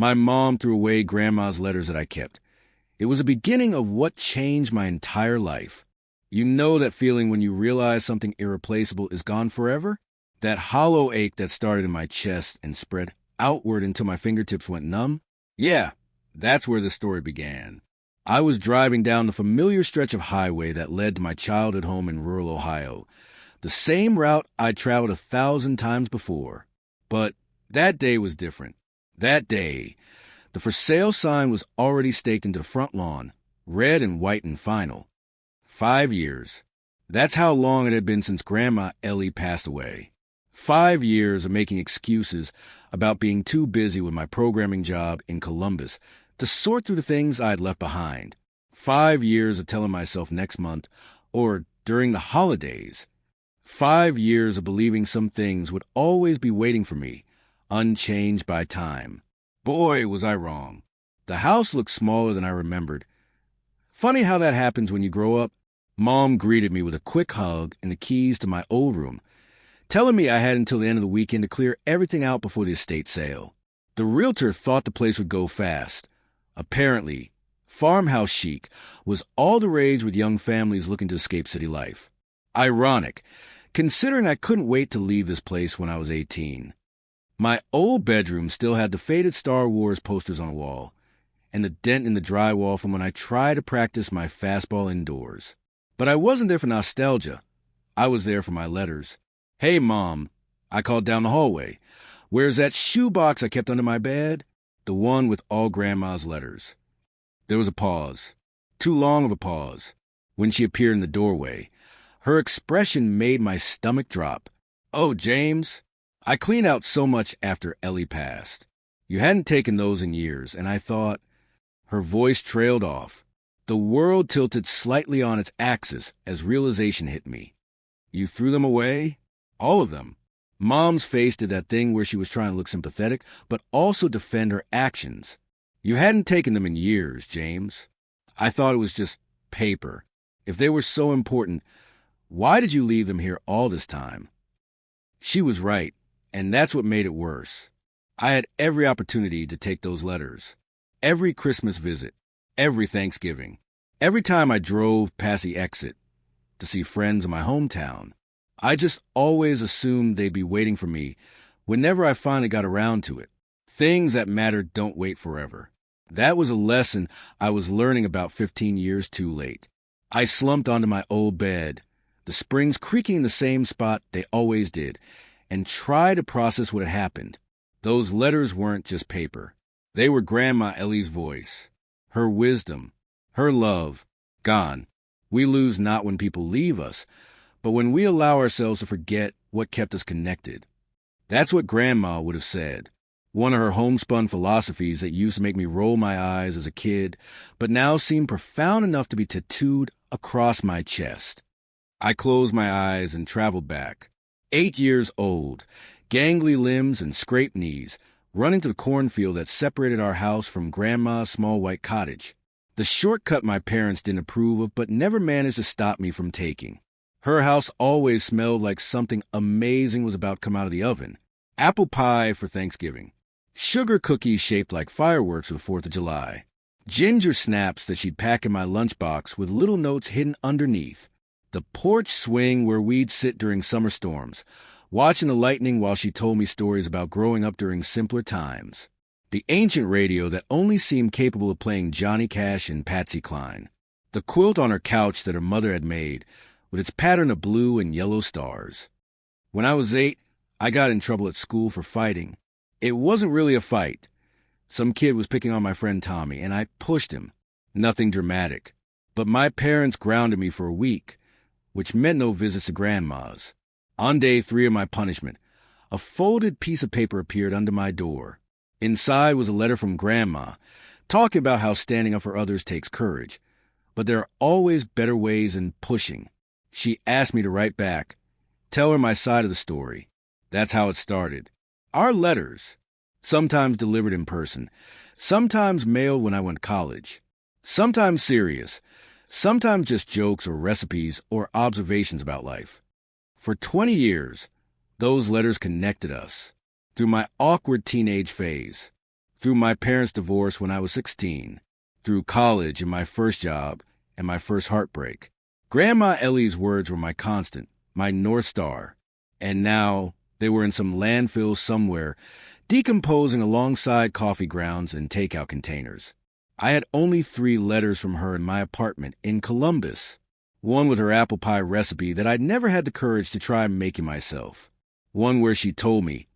My mom threw away Grandma's letters that I kept. It was the beginning of what changed my entire life. You know that feeling when you realize something irreplaceable is gone forever? That hollow ache that started in my chest and spread outward until my fingertips went numb? Yeah, that's where the story began. I was driving down the familiar stretch of highway that led to my childhood home in rural Ohio, the same route I'd traveled 1,000 times before. But that day was different. That day, the for sale sign was already staked into the front lawn, red and white and final. 5 years. That's how long it had been since Grandma Ellie passed away. 5 years of making excuses about being too busy with my programming job in Columbus to sort through the things I had left behind. 5 years of telling myself next month, or during the holidays. 5 years of believing some things would always be waiting for me, unchanged by time. Boy, was I wrong. The house looked smaller than I remembered. Funny how that happens when you grow up. Mom greeted me with a quick hug and the keys to my old room, telling me I had until the end of the weekend to clear everything out before the estate sale. The realtor thought the place would go fast. Apparently, farmhouse chic was all the rage with young families looking to escape city life. Ironic, considering I couldn't wait to leave this place when I was 18. My old bedroom still had the faded Star Wars posters on the wall, and the dent in the drywall from when I tried to practice my fastball indoors. But I wasn't there for nostalgia. I was there for my letters. "Hey, Mom," I called down the hallway. "Where's that shoebox I kept under my bed?" The one with all Grandma's letters. There was a pause. Too long of a pause. When she appeared in the doorway, her expression made my stomach drop. "Oh, James, I cleaned out so much after Ellie passed. You hadn't taken those in years, and I thought..." Her voice trailed off. The world tilted slightly on its axis as realization hit me. "You threw them away? All of them?" Mom's face did that thing where she was trying to look sympathetic, but also defend her actions. "You hadn't taken them in years, James. I thought it was just paper. If they were so important, why did you leave them here all this time?" She was right, and that's what made it worse. I had every opportunity to take those letters. Every Christmas visit, every Thanksgiving, every time I drove past the exit to see friends in my hometown. I just always assumed they'd be waiting for me whenever I finally got around to it. Things that matter don't wait forever. That was a lesson I was learning about 15 years too late. I slumped onto my old bed, the springs creaking in the same spot they always did, and tried to process what had happened. Those letters weren't just paper. They were Grandma Ellie's voice, her wisdom, her love, gone. We lose not when people leave us, but when we allow ourselves to forget what kept us connected. That's what Grandma would have said. One of her homespun philosophies that used to make me roll my eyes as a kid, but now seemed profound enough to be tattooed across my chest. I closed my eyes and traveled back. 8 years old, gangly limbs and scraped knees, running to the cornfield that separated our house from Grandma's small white cottage. The shortcut my parents didn't approve of, but never managed to stop me from taking. Her house always smelled like something amazing was about to come out of the oven. Apple pie for Thanksgiving. Sugar cookies shaped like fireworks for the 4th of July. Ginger snaps that she'd pack in my lunchbox with little notes hidden underneath. The porch swing where we'd sit during summer storms, watching the lightning while she told me stories about growing up during simpler times. The ancient radio that only seemed capable of playing Johnny Cash and Patsy Cline. The quilt on her couch that her mother had made, with its pattern of blue and yellow stars. When I was 8, I got in trouble at school for fighting. It wasn't really a fight. Some kid was picking on my friend Tommy, and I pushed him. Nothing dramatic. But my parents grounded me for a week, which meant no visits to Grandma's. On day 3 of my punishment, a folded piece of paper appeared under my door. Inside was a letter from Grandma, talking about how standing up for others takes courage. But there are always better ways than pushing. She asked me to write back, tell her my side of the story. That's how it started. Our letters, sometimes delivered in person, sometimes mailed when I went to college, sometimes serious, sometimes just jokes or recipes or observations about life. For 20 years, those letters connected us through my awkward teenage phase, through my parents' divorce when I was 16, through college and my first job and my first heartbreak. Grandma Ellie's words were my constant, my North Star, and now they were in some landfill somewhere, decomposing alongside coffee grounds and takeout containers. I had only 3 letters from her in my apartment in Columbus. One with her apple pie recipe that I'd never had the courage to try making myself. One where she told me,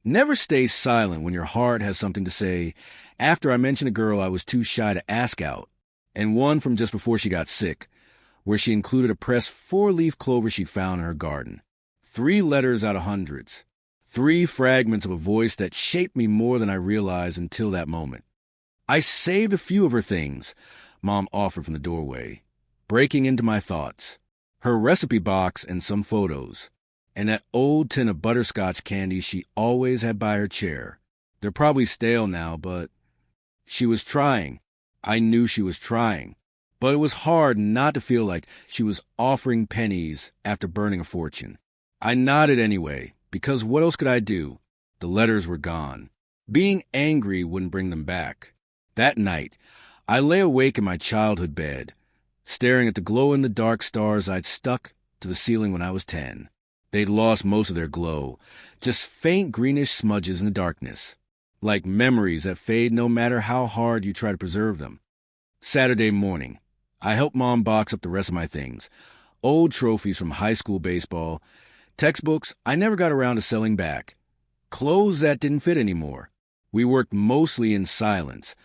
"Never stay silent when your heart has something to say," after I mentioned a girl I was too shy to ask out. And one from just before she got sick, where she included a pressed 4-leaf clover she'd found in her garden. 3 letters out of hundreds. 3 fragments of a voice that shaped me more than I realized until that moment. I saved a few of her things, Mom offered from the doorway, breaking into my thoughts. Her recipe box and some photos, and that old tin of butterscotch candy she always had by her chair. They're probably stale now, but she was trying. I knew she was trying. But it was hard not to feel like she was offering pennies after burning a fortune. I nodded anyway, because what else could I do? The letters were gone. Being angry wouldn't bring them back. That night, I lay awake in my childhood bed, staring at the glow-in-the-dark stars I'd stuck to the ceiling when I was 10. They'd lost most of their glow, just faint greenish smudges in the darkness, like memories that fade no matter how hard you try to preserve them. Saturday morning, I helped Mom box up the rest of my things, old trophies from high school baseball, textbooks I never got around to selling back, clothes that didn't fit anymore. We worked mostly in silence,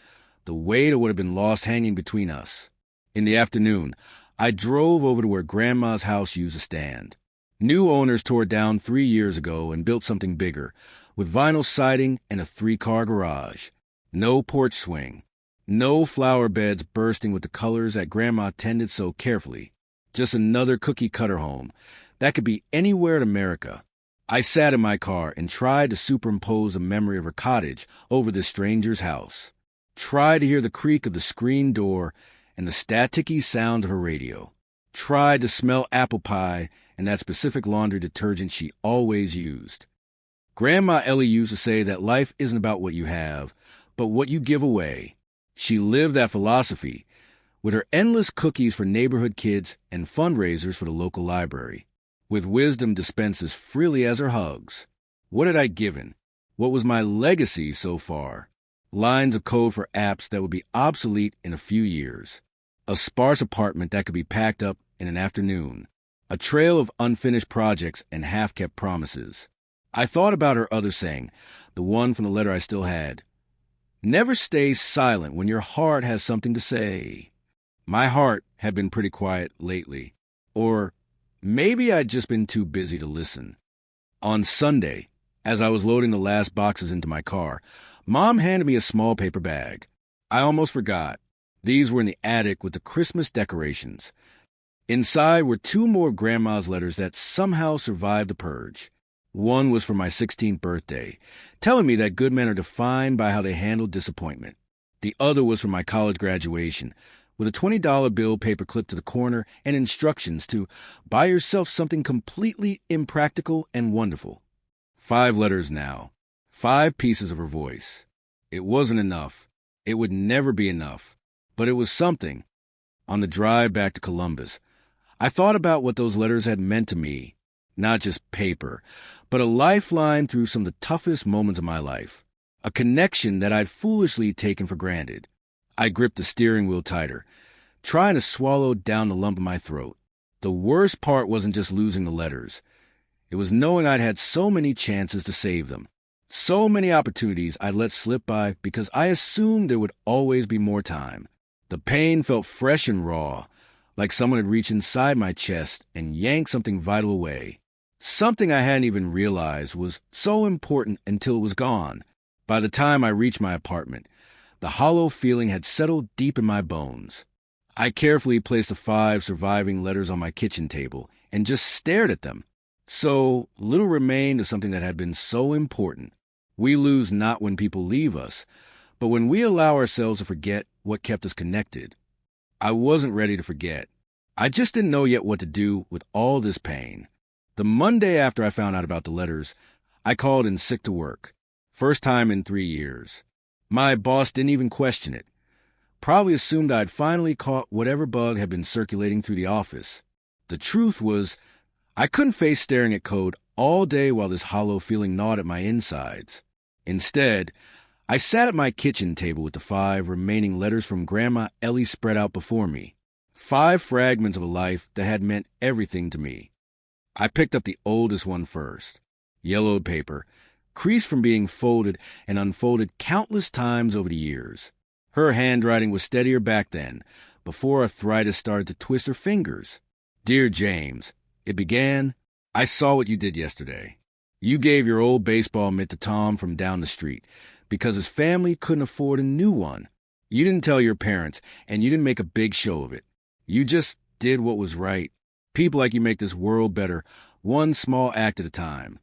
the weight of what had been lost hanging between us. In the afternoon, I drove over to where Grandma's house used to stand. New owners tore it down 3 years ago and built something bigger, with vinyl siding and a 3-car garage. No porch swing. No flower beds bursting with the colors that Grandma tended so carefully. Just another cookie-cutter home that could be anywhere in America. I sat in my car and tried to superimpose the memory of her cottage over this stranger's house. Tried to hear the creak of the screen door and the staticky sound of her radio. Tried to smell apple pie and that specific laundry detergent she always used. Grandma Ellie used to say that life isn't about what you have, but what you give away. She lived that philosophy, with her endless cookies for neighborhood kids and fundraisers for the local library, with wisdom dispensed as freely as her hugs. What had I given? What was my legacy so far? Lines of code for apps that would be obsolete in a few years. A sparse apartment that could be packed up in an afternoon. A trail of unfinished projects and half-kept promises. I thought about her other saying, the one from the letter I still had. Never stay silent when your heart has something to say. My heart had been pretty quiet lately. Or maybe I'd just been too busy to listen. On Sunday, as I was loading the last boxes into my car, Mom handed me a small paper bag. I almost forgot. These were in the attic with the Christmas decorations. Inside were 2 more of Grandma's letters that somehow survived the purge. One was for my 16th birthday, telling me that good men are defined by how they handle disappointment. The other was for my college graduation, with a $20 bill paper clipped to the corner and instructions to buy yourself something completely impractical and wonderful. 5 letters now. 5 pieces of her voice. It wasn't enough. It would never be enough. But it was something. On the drive back to Columbus, I thought about what those letters had meant to me. Not just paper, but a lifeline through some of the toughest moments of my life. A connection that I'd foolishly taken for granted. I gripped the steering wheel tighter, trying to swallow down the lump in my throat. The worst part wasn't just losing the letters. It was knowing I'd had so many chances to save them. So many opportunities I'd let slip by because I assumed there would always be more time. The pain felt fresh and raw, like someone had reached inside my chest and yanked something vital away. Something I hadn't even realized was so important until it was gone. By the time I reached my apartment, the hollow feeling had settled deep in my bones. I carefully placed the 5 surviving letters on my kitchen table and just stared at them. So little remained of something that had been so important. We lose not when people leave us, but when we allow ourselves to forget what kept us connected. I wasn't ready to forget. I just didn't know yet what to do with all this pain. The Monday after I found out about the letters, I called in sick to work. First time in 3 years. My boss didn't even question it. Probably assumed I'd finally caught whatever bug had been circulating through the office. The truth was, I couldn't face staring at code all day while this hollow feeling gnawed at my insides. Instead, I sat at my kitchen table with the 5 remaining letters from Grandma Ellie spread out before me. 5 fragments of a life that had meant everything to me. I picked up the oldest one first. Yellowed paper, creased from being folded and unfolded countless times over the years. Her handwriting was steadier back then, before arthritis started to twist her fingers. Dear James, it began, I saw what you did yesterday. You gave your old baseball mitt to Tom from down the street because his family couldn't afford a new one. You didn't tell your parents, and you didn't make a big show of it. You just did what was right. People like you make this world better, one small act at a time.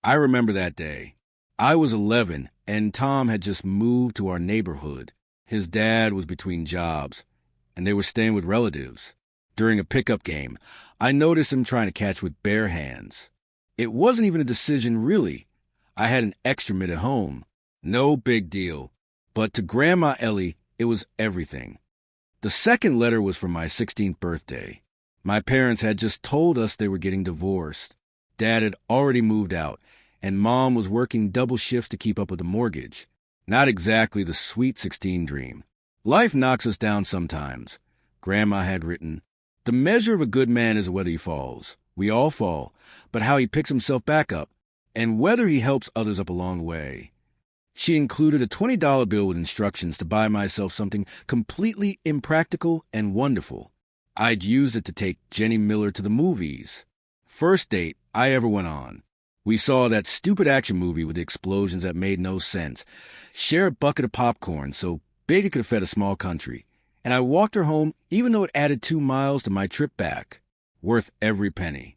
I remember that day. I was 11, and Tom had just moved to our neighborhood. His dad was between jobs, and they were staying with relatives. During a pickup game, I noticed him trying to catch with bare hands. It wasn't even a decision, really. I had an extra mitt at home. No big deal. But to Grandma Ellie, it was everything. The second letter was for my 16th birthday. My parents had just told us they were getting divorced. Dad had already moved out, and Mom was working double shifts to keep up with the mortgage. Not exactly the sweet 16 dream. Life knocks us down sometimes. Grandma had written, "The measure of a good man is whether he falls. We all fall, but how he picks himself back up, and whether he helps others up along the way." She included a $20 bill with instructions to buy myself something completely impractical and wonderful. I'd use it to take Jenny Miller to the movies. First date I ever went on. We saw that stupid action movie with the explosions that made no sense. Share a bucket of popcorn so big it could have fed a small country. And I walked her home even though it added 2 miles to my trip back. Worth every penny.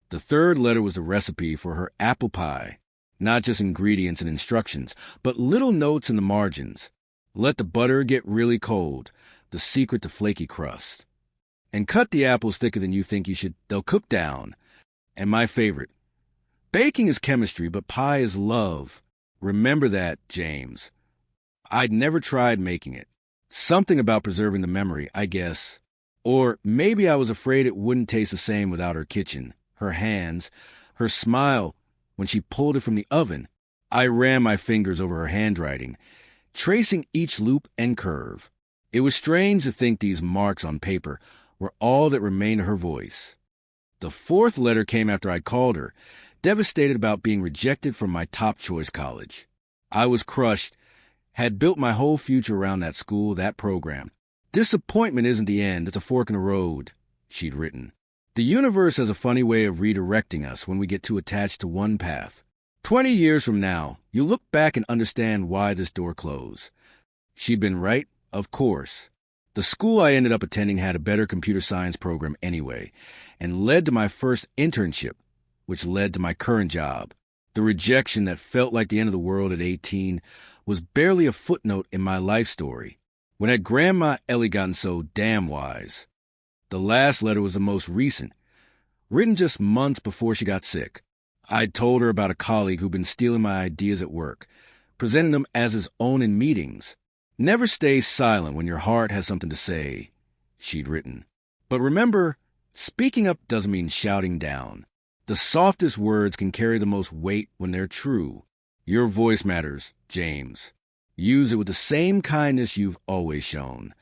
The third letter was a recipe for her apple pie. Not just ingredients and instructions, but little notes in the margins. Let the butter get really cold, the secret to flaky crust. And cut the apples thicker than you think you should, they'll cook down. And my favorite, baking is chemistry, but pie is love. Remember that, James. I'd never tried making it. Something about preserving the memory, I guess. Or maybe I was afraid it wouldn't taste the same without her kitchen, her hands, her smile when she pulled it from the oven. I ran my fingers over her handwriting, tracing each loop and curve. It was strange to think these marks on paper were all that remained of her voice. The fourth letter came after I called her, devastated about being rejected from my top choice college. I was crushed, had built my whole future around that school, that program. Disappointment isn't the end, it's a fork in the road, she'd written. The universe has a funny way of redirecting us when we get too attached to one path. 20 years from now, you'll look back and understand why this door closed. She'd been right, of course. The school I ended up attending had a better computer science program anyway, and led to my first internship, which led to my current job. The rejection that felt like the end of the world at 18 was barely a footnote in my life story. When had Grandma Ellie gotten so damn wise? The last letter was the most recent, written just months before she got sick. I'd told her about a colleague who'd been stealing my ideas at work, presenting them as his own in meetings. Never stay silent when your heart has something to say, she'd written. But remember, speaking up doesn't mean shouting down. The softest words can carry the most weight when they're true. Your voice matters, James. Use it with the same kindness you've always shown.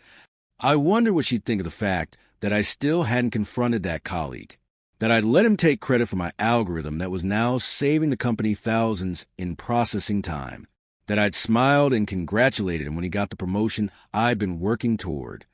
I wonder what she'd think of the fact that I still hadn't confronted that colleague, that I'd let him take credit for my algorithm that was now saving the company thousands in processing time, that I'd smiled and congratulated him when he got the promotion I'd been working toward.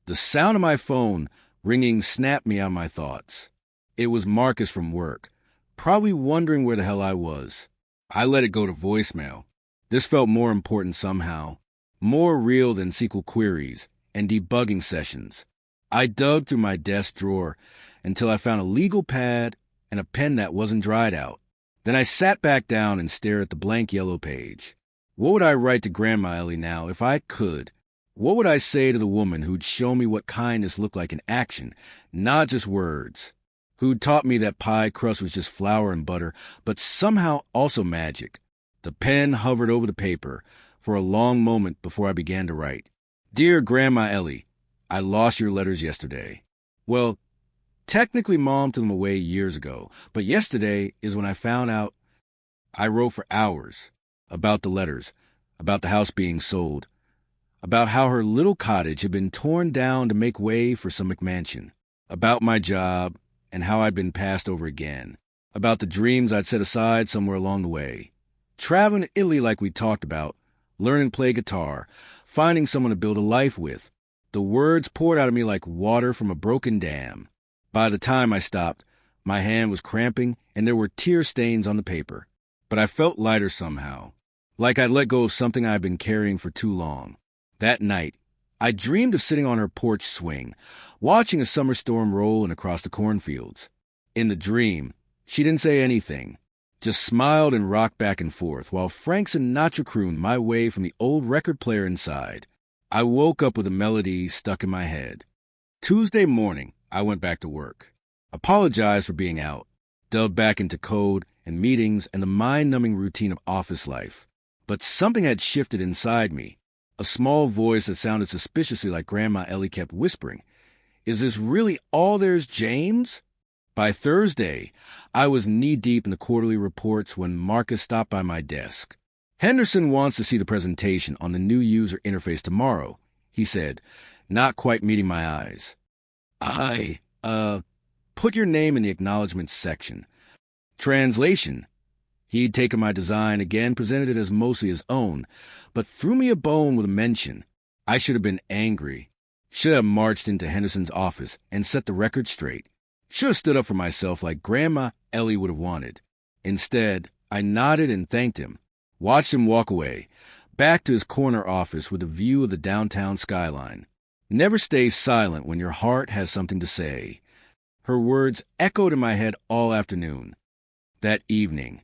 The sound of my phone ringing snapped me out of my thoughts. It was Marcus from work, probably wondering where the hell I was. I let it go to voicemail. This felt more important somehow, more real than SQL queries and debugging sessions. I dug through my desk drawer until I found a legal pad and a pen that wasn't dried out. Then I sat back down and stared at the blank yellow page. What would I write to Grandma Ellie now if I could? What would I say to the woman who'd shown me what kindness looked like in action, not just words? Who'd taught me that pie crust was just flour and butter, but somehow also magic? The pen hovered over the paper, for a long moment before I began to write. Dear Grandma Ellie, I lost your letters yesterday. Well, technically Mom threw them away years ago, but yesterday is when I found out. I wrote for hours about the letters, about the house being sold, about how her little cottage had been torn down to make way for some McMansion, about my job and how I'd been passed over again, about the dreams I'd set aside somewhere along the way, traveling to Italy like we talked about, learning to play guitar, finding someone to build a life with. The words poured out of me like water from a broken dam. By the time I stopped, my hand was cramping and there were tear stains on the paper. But I felt lighter somehow, like I'd let go of something I'd been carrying for too long. That night, I dreamed of sitting on her porch swing, watching a summer storm roll in across the cornfields. In the dream, she didn't say anything, just smiled and rocked back and forth while Frank Sinatra crooned my way from the old record player inside. I woke up with a melody stuck in my head. Tuesday morning, I went back to work, apologized for being out, dove back into code and meetings and the mind-numbing routine of office life. But something had shifted inside me. A small voice that sounded suspiciously like Grandma Ellie kept whispering, "Is this really all there's, James?" By Thursday, I was knee-deep in the quarterly reports when Marcus stopped by my desk. "Henderson wants to see the presentation on the new user interface tomorrow," he said, not quite meeting my eyes. Put your name in the acknowledgments section. Translation. He'd taken my design again, presented it as mostly his own, but threw me a bone with a mention. I should have been angry. Should have marched into Henderson's office and set the record straight. Should have stood up for myself like Grandma Ellie would have wanted. Instead, I nodded and thanked him, watched him walk away, back to his corner office with a view of the downtown skyline. Never stay silent when your heart has something to say. Her words echoed in my head all afternoon. That evening,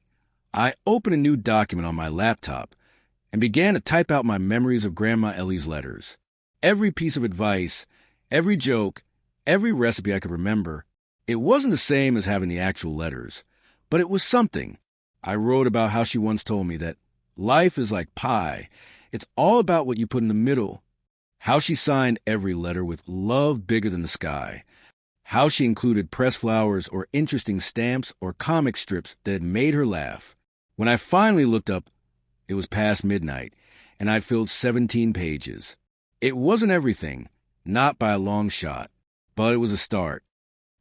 I opened a new document on my laptop and began to type out my memories of Grandma Ellie's letters. Every piece of advice, every joke, every recipe I could remember. It wasn't the same as having the actual letters, but it was something. I wrote about how she once told me that life is like pie. It's all about what you put in the middle. How she signed every letter with love bigger than the sky. How she included pressed flowers or interesting stamps or comic strips that had made her laugh. When I finally looked up, it was past midnight, and I'd filled 17 pages. It wasn't everything, not by a long shot, but it was a start.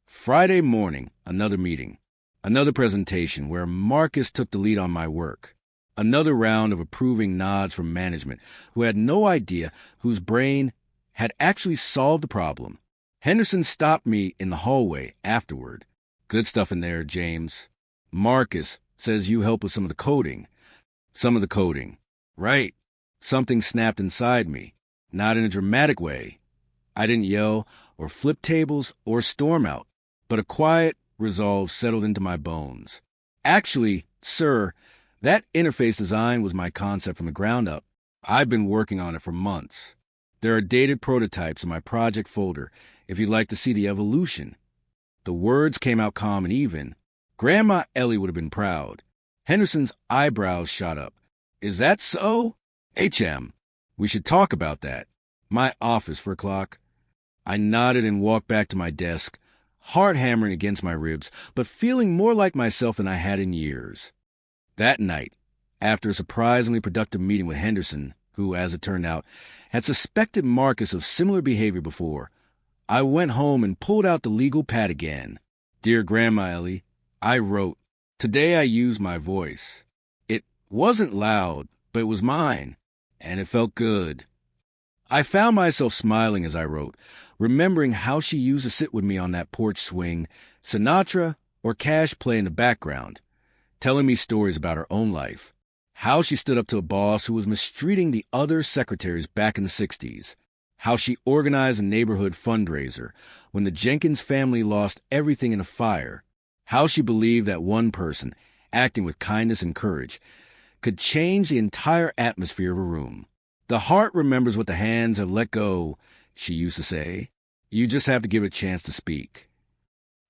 Friday morning, another meeting. Another presentation where Marcus took the lead on my work. Another round of approving nods from management, who had no idea whose brain had actually solved the problem. Henderson stopped me in the hallway afterward. "Good stuff in there, James. Marcus says you help with some of the coding." Some of the coding. Right. Something snapped inside me. Not in a dramatic way. I didn't yell or flip tables or storm out, but a quiet resolve settled into my bones. "Actually, sir, that interface design was my concept from the ground up. I've been working on it for months. There are dated prototypes in my project folder if you'd like to see the evolution." The words came out calm and even. Grandma Ellie would have been proud. Henderson's eyebrows shot up. "Is that so? HM, we should talk about that. My office for a clock." I nodded and walked back to my desk, heart hammering against my ribs, but feeling more like myself than I had in years. That night, after a surprisingly productive meeting with Henderson, who, as it turned out, had suspected Marcus of similar behavior before, I went home and pulled out the legal pad again. "Dear Grandma Ellie," I wrote. Today I used my voice. It wasn't loud, but it was mine, and it felt good. I found myself smiling as I wrote, remembering how she used to sit with me on that porch swing, Sinatra or Cash play in the background, telling me stories about her own life. How she stood up to a boss who was mistreating the other secretaries back in the 60s. How she organized a neighborhood fundraiser when the Jenkins family lost everything in a fire. How she believed that one person, acting with kindness and courage, could change the entire atmosphere of a room. "The heart remembers what the hands have let go," she used to say. "You just have to give it a chance to speak."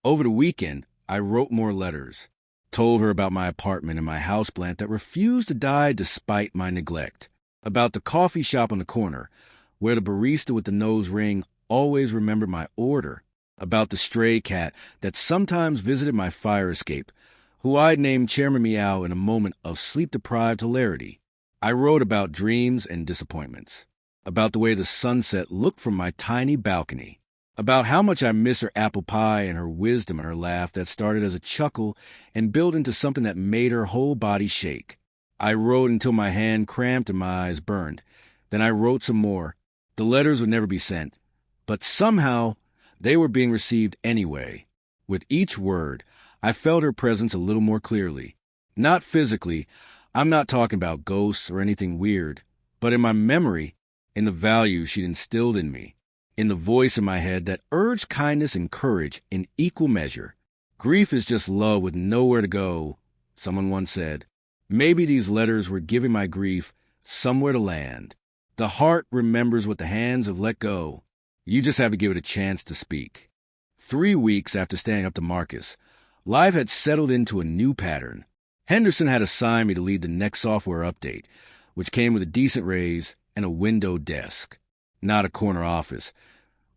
Over the weekend, I wrote more letters. Told her about my apartment and my houseplant that refused to die despite my neglect. about the coffee shop on the corner, where the barista with the nose ring always remembered my order, about the stray cat that sometimes visited my fire escape, who I'd named Chairman Meow in a moment of sleep-deprived hilarity. I wrote about dreams and disappointments, about the way the sunset looked from my tiny balcony, about how much I miss her apple pie and her wisdom and her laugh that started as a chuckle and built into something that made her whole body shake. I wrote until my hand cramped and my eyes burned. Then I wrote some more. The letters would never be sent, but somehow they were being received anyway. With each word, I felt her presence a little more clearly. Not physically, I'm not talking about ghosts or anything weird, but in my memory, in the values she'd instilled in me, in the voice in my head that urged kindness and courage in equal measure. Grief is just love with nowhere to go, someone once said. Maybe these letters were giving my grief somewhere to land. The heart remembers what the hands have let go. You just have to give it a chance to speak. 3 weeks after staying up to Marcus, life had settled into a new pattern. Henderson had assigned me to lead the next software update, which came with a decent raise and a window desk. Not a corner office,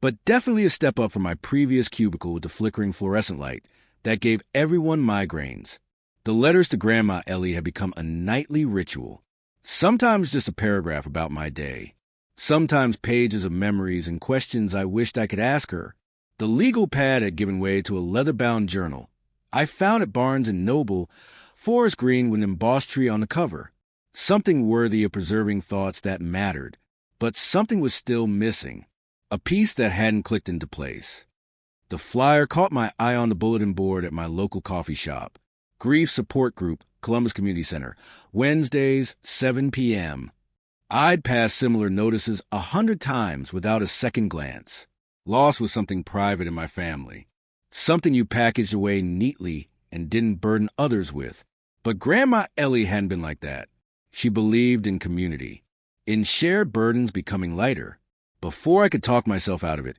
but definitely a step up from my previous cubicle with the flickering fluorescent light that gave everyone migraines. The letters to Grandma Ellie had become a nightly ritual. Sometimes just a paragraph about my day. Sometimes pages of memories and questions I wished I could ask her. The legal pad had given way to a leather-bound journal I found at Barnes & Noble, forest green with an embossed tree on the cover. Something worthy of preserving thoughts that mattered, but something was still missing. A piece that hadn't clicked into place. The flyer caught my eye on the bulletin board at my local coffee shop. Grief Support Group, Columbus Community Center, Wednesdays, 7 p.m. I'd passed similar notices 100 times without a second glance. Loss was something private in my family, something you packaged away neatly and didn't burden others with. But Grandma Ellie hadn't been like that. She believed in community, in shared burdens becoming lighter. Before I could talk myself out of it,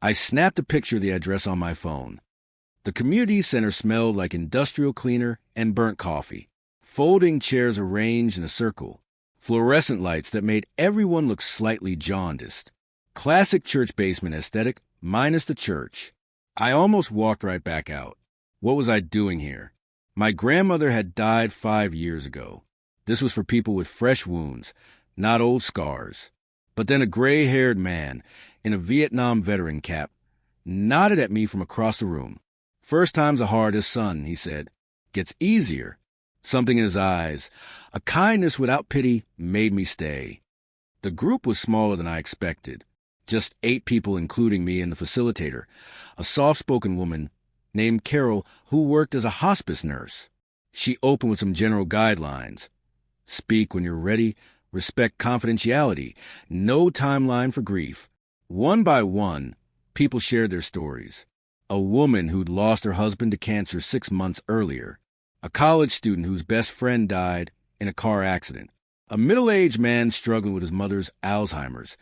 I snapped a picture of the address on my phone. The community center smelled like industrial cleaner and burnt coffee. Folding chairs arranged in a circle. Fluorescent lights that made everyone look slightly jaundiced. Classic church basement aesthetic, minus the church. I almost walked right back out. What was I doing here? My grandmother had died 5 years ago. This was for people with fresh wounds, not old scars. But then a gray-haired man in a Vietnam veteran cap nodded at me from across the room. "First time's the hardest, son," he said. "Gets easier." Something in his eyes, a kindness without pity, made me stay. The group was smaller than I expected. Just 8 people, including me and the facilitator, a soft-spoken woman named Carol who worked as a hospice nurse. She opened with some general guidelines. Speak when you're ready, respect confidentiality, no timeline for grief. One by one, people shared their stories. A woman who'd lost her husband to cancer 6 months earlier. A college student whose best friend died in a car accident. A middle-aged man struggling with his mother's Alzheimer's.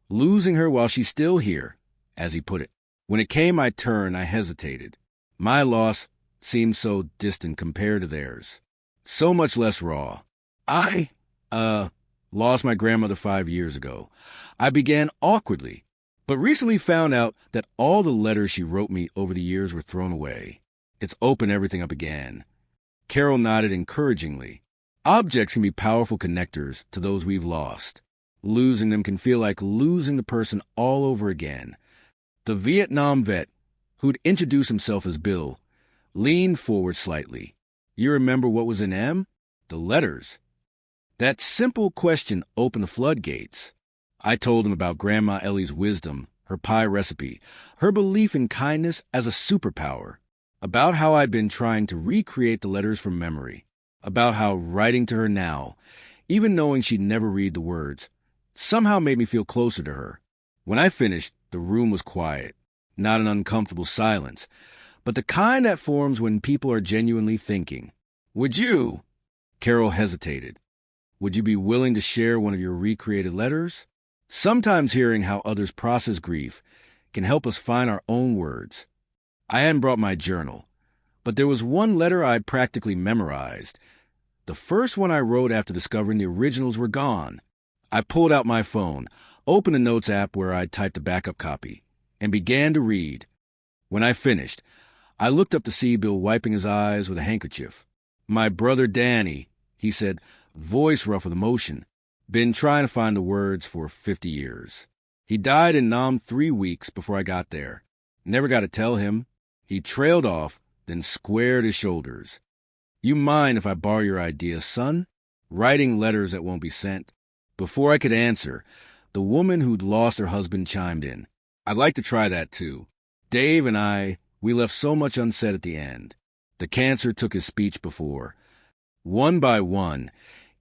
Losing her while she's still here, as he put it. When it came my turn, I hesitated. My loss seemed so distant compared to theirs. So much less raw. I lost my grandmother 5 years ago. I began awkwardly, but recently found out that all the letters she wrote me over the years were thrown away. It's opened everything up again. Carol nodded encouragingly. Objects can be powerful connectors to those we've lost. Losing them can feel like losing the person all over again. The Vietnam vet, who'd introduced himself as Bill, leaned forward slightly. "You remember what was in M?" "The letters." That simple question opened the floodgates. I told him about Grandma Ellie's wisdom, her pie recipe, her belief in kindness as a superpower, about how I'd been trying to recreate the letters from memory, about how writing to her now, even knowing she'd never read the words, somehow made me feel closer to her. When I finished, the room was quiet, not an uncomfortable silence, but the kind that forms when people are genuinely thinking. "Would you?" Carol hesitated. "Would you be willing to share one of your recreated letters?" Sometimes hearing how others process grief can help us find our own words. I hadn't brought my journal, but there was one letter I'd practically memorized. The first one I wrote after discovering the originals were gone. I pulled out my phone, opened the notes app where I'd typed a backup copy, and began to read. When I finished, I looked up to see Bill wiping his eyes with a handkerchief. "My brother Danny," he said, voice rough with emotion. "Been trying to find the words for 50 years. He died in Nam 3 weeks before I got there. Never got to tell him." He trailed off, then squared his shoulders. "You mind if I borrow your idea, son? Writing letters that won't be sent?" Before I could answer, the woman who'd lost her husband chimed in. "I'd like to try that, too. Dave and we left so much unsaid at the end." The cancer took his speech before. One by one,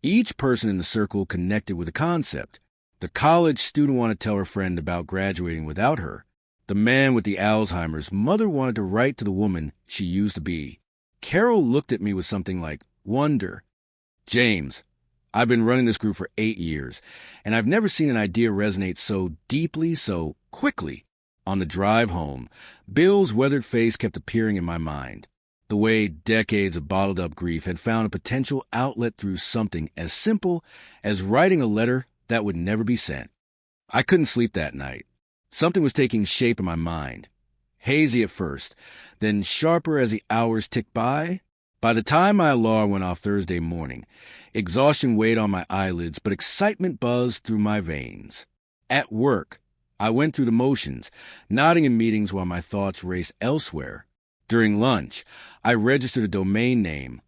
each person in the circle connected with a concept. The college student wanted to tell her friend about graduating without her. The man with the Alzheimer's mother wanted to write to the woman she used to be. Carol looked at me with something like wonder. "James, I've been running this group for 8 years, and I've never seen an idea resonate so deeply, so quickly." On the drive home, Bill's weathered face kept appearing in my mind. The way decades of bottled-up grief had found a potential outlet through something as simple as writing a letter that would never be sent. I couldn't sleep that night. Something was taking shape in my mind. Hazy at first, then sharper as the hours ticked by. By the time my alarm went off Thursday morning, exhaustion weighed on my eyelids, but excitement buzzed through my veins. At work, I went through the motions, nodding in meetings while my thoughts raced elsewhere. During lunch, I registered a domain name,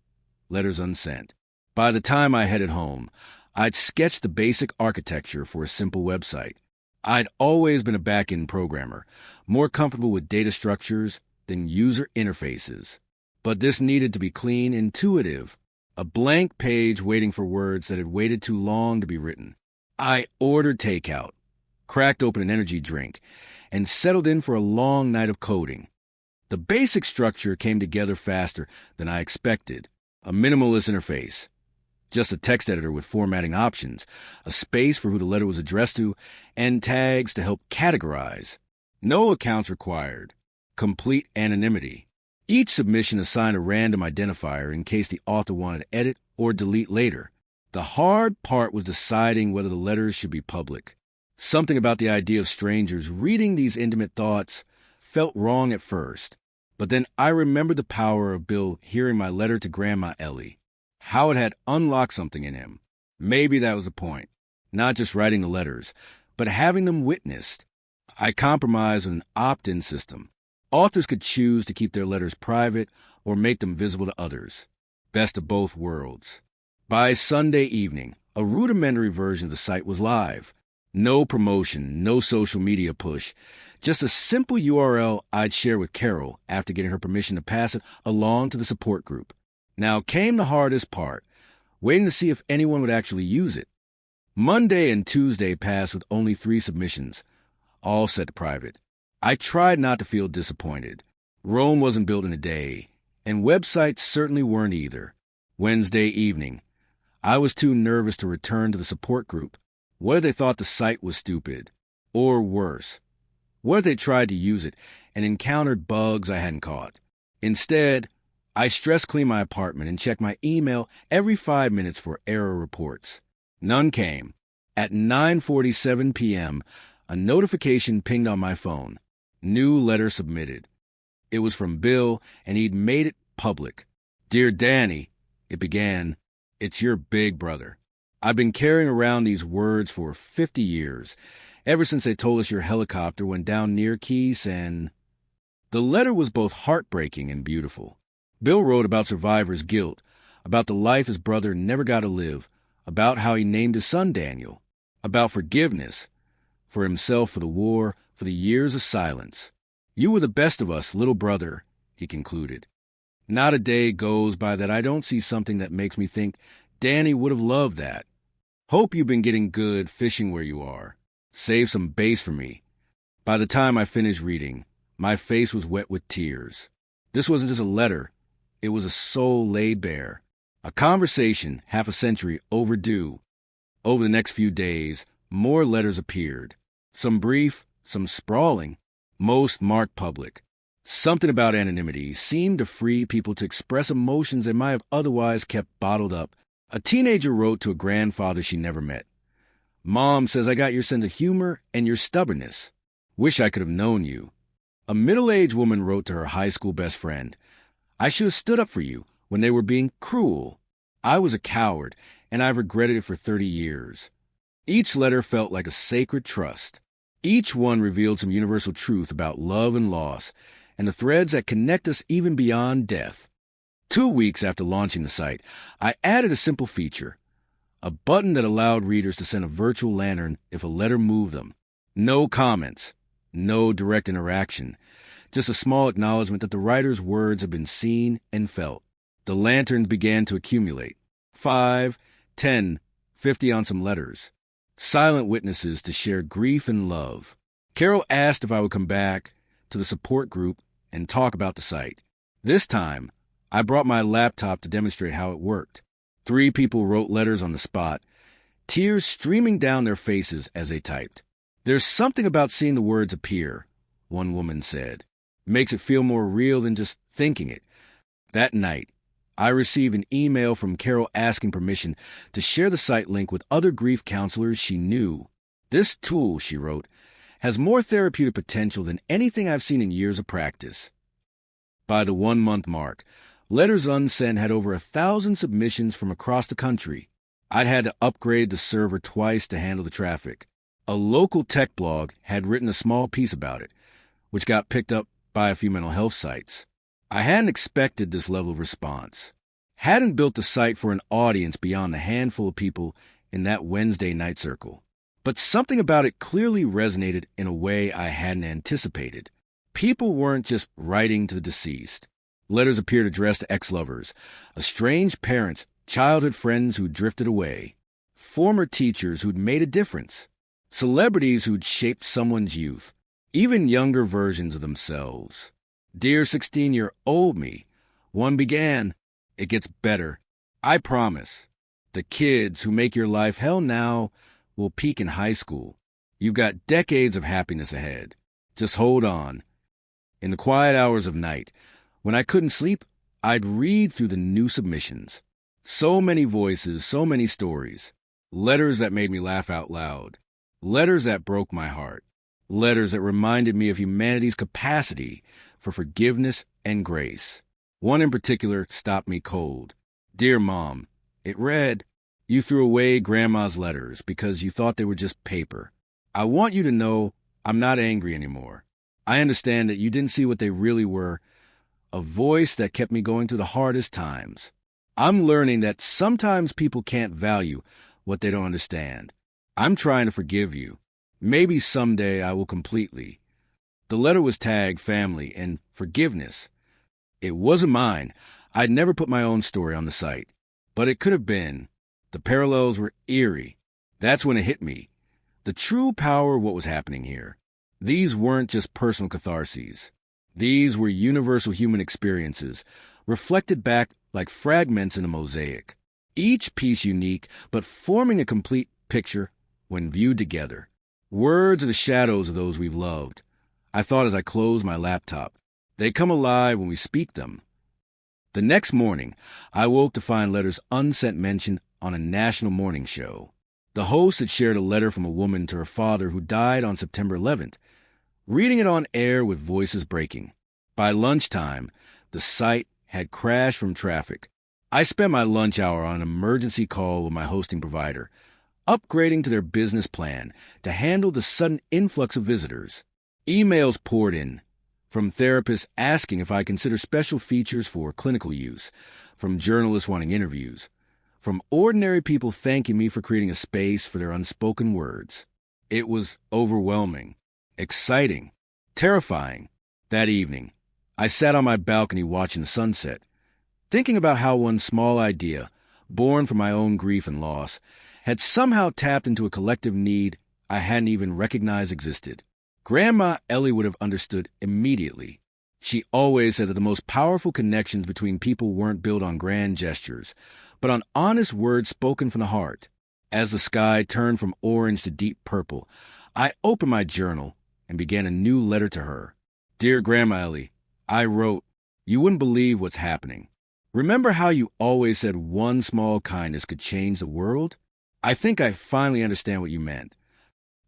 letters unsent. By the time I headed home, I'd sketched the basic architecture for a simple website. I'd always been a back-end programmer, more comfortable with data structures than user interfaces. But this needed to be clean, intuitive, a blank page waiting for words that had waited too long to be written. I ordered takeout, cracked open an energy drink, and settled in for a long night of coding. The basic structure came together faster than I expected. A minimalist interface, just a text editor with formatting options, a space for who the letter was addressed to, and tags to help categorize. No accounts required. Complete anonymity. Each submission assigned a random identifier in case the author wanted to edit or delete later. The hard part was deciding whether the letters should be public. Something about the idea of strangers reading these intimate thoughts felt wrong at first. But then I remembered the power of Bill hearing my letter to Grandma Ellie. How it had unlocked something in him. Maybe that was the point. Not just writing the letters, but having them witnessed. I compromised with an opt-in system. Authors could choose to keep their letters private or make them visible to others. Best of both worlds. By Sunday evening, a rudimentary version of the site was live. No promotion, no social media push, just a simple URL I'd share with Carol after getting her permission to pass it along to the support group. Now came the hardest part, waiting to see if anyone would actually use it. Monday and Tuesday passed with only 3 submissions, all set to private. I tried not to feel disappointed. Rome wasn't built in a day, and websites certainly weren't either. Wednesday evening, I was too nervous to return to the support group. What if they thought the site was stupid? Or worse, what if they tried to use it and encountered bugs I hadn't caught? Instead, I stress-cleaned my apartment and checked my email every 5 minutes for error reports. None came. At 9:47 p.m., a notification pinged on my phone. New letter submitted. It was from Bill, and he'd made it public. "Dear Danny," it began, "it's your big brother. I've been carrying around these words for 50 years, ever since they told us your helicopter went down near Keys, and..." The letter was both heartbreaking and beautiful. Bill wrote about survivor's guilt, about the life his brother never got to live, about how he named his son Daniel, about forgiveness, for himself, for the war, for the years of silence. "You were the best of us, little brother," he concluded. "Not a day goes by that I don't see something that makes me think Danny would have loved that. Hope you've been getting good fishing where you are. Save some base for me." By the time I finished reading, my face was wet with tears. This wasn't just a letter. It was a soul laid bare. A conversation half a century overdue. Over the next few days, more letters appeared. Some brief, some sprawling, most marked public. Something about anonymity seemed to free people to express emotions they might have otherwise kept bottled up. A teenager wrote to a grandfather she never met. Mom says I got your sense of humor and your stubbornness. Wish I could have known you. A middle-aged woman wrote to her high school best friend, I should have stood up for you when they were being cruel. I was a coward, and I've regretted it for 30 years. Each letter felt like a sacred trust. Each one revealed some universal truth about love and loss, and the threads that connect us even beyond death. 2 weeks after launching the site, I added a simple feature, a button that allowed readers to send a virtual lantern if a letter moved them. No comments, no direct interaction, just a small acknowledgement that the writer's words have been seen and felt. The lanterns began to accumulate. 5, 10, 50 on some letters. Silent witnesses to share grief and love. Carol asked if I would come back to the support group and talk about the site. This time, I brought my laptop to demonstrate how it worked. 3 people wrote letters on the spot, tears streaming down their faces as they typed. There's something about seeing the words appear, one woman said. Makes it feel more real than just thinking it. That night, I received an email from Carol asking permission to share the site link with other grief counselors she knew. This tool, she wrote, has more therapeutic potential than anything I've seen in years of practice. By the 1-month mark, Letters Unsent had over 1,000 submissions from across the country. I'd had to upgrade the server twice to handle the traffic. A local tech blog had written a small piece about it, which got picked up by a few mental health sites. I hadn't expected this level of response. Hadn't built the site for an audience beyond the handful of people in that Wednesday night circle. But something about it clearly resonated in a way I hadn't anticipated. People weren't just writing to the deceased. Letters appeared addressed to ex-lovers, estranged parents, childhood friends who'd drifted away, former teachers who'd made a difference, celebrities who'd shaped someone's youth, even younger versions of themselves. Dear 16-year-old me, one began, it gets better. I promise. The kids who make your life hell now will peak in high school. You've got decades of happiness ahead. Just hold on. In the quiet hours of night, when I couldn't sleep, I'd read through the new submissions. So many voices, so many stories. Letters that made me laugh out loud. Letters that broke my heart. Letters that reminded me of humanity's capacity for forgiveness and grace. One in particular stopped me cold. Dear Mom, it read, you threw away Grandma's letters because you thought they were just paper. I want you to know I'm not angry anymore. I understand that you didn't see what they really were, a voice that kept me going through the hardest times. I'm learning that sometimes people can't value what they don't understand. I'm trying to forgive you. Maybe someday I will completely. The letter was tagged family and forgiveness. It wasn't mine. I'd never put my own story on the site. But it could have been. The parallels were eerie. That's when it hit me. The true power of what was happening here. These weren't just personal catharses. These were universal human experiences, reflected back like fragments in a mosaic. Each piece unique, but forming a complete picture when viewed together. Words are the shadows of those we've loved. I thought as I closed my laptop. They come alive when we speak them. The next morning, I woke to find Letters Unsent mentioned on a national morning show. The host had shared a letter from a woman to her father who died on September 11th, reading it on air with voices breaking. By lunchtime, the site had crashed from traffic. I spent my lunch hour on an emergency call with my hosting provider, upgrading to their business plan to handle the sudden influx of visitors. Emails poured in, from therapists asking if I consider special features for clinical use, from journalists wanting interviews, from ordinary people thanking me for creating a space for their unspoken words. It was overwhelming, exciting, terrifying. That evening, I sat on my balcony watching the sunset, thinking about how one small idea, born from my own grief and loss, had somehow tapped into a collective need I hadn't even recognized existed. Grandma Ellie would have understood immediately. She always said that the most powerful connections between people weren't built on grand gestures, but on honest words spoken from the heart. As the sky turned from orange to deep purple, I opened my journal and began a new letter to her. Dear Grandma Ellie, I wrote, you wouldn't believe what's happening. Remember how you always said one small kindness could change the world? I think I finally understand what you meant.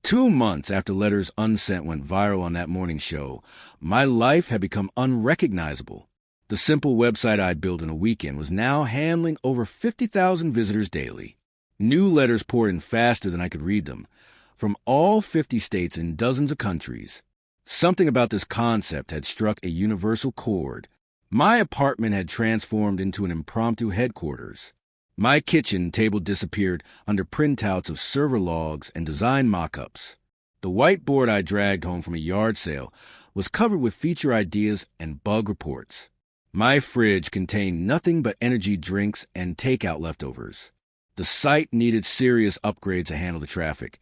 2 months after Letters Unsent went viral on that morning show, my life had become unrecognizable. The simple website I'd built in a weekend was now handling over 50,000 visitors daily. New letters poured in faster than I could read them, from all 50 states and dozens of countries. Something about this concept had struck a universal chord. My apartment had transformed into an impromptu headquarters. My kitchen table disappeared under printouts of server logs and design mock-ups. The whiteboard I dragged home from a yard sale was covered with feature ideas and bug reports. My fridge contained nothing but energy drinks and takeout leftovers. The site needed serious upgrades to handle the traffic,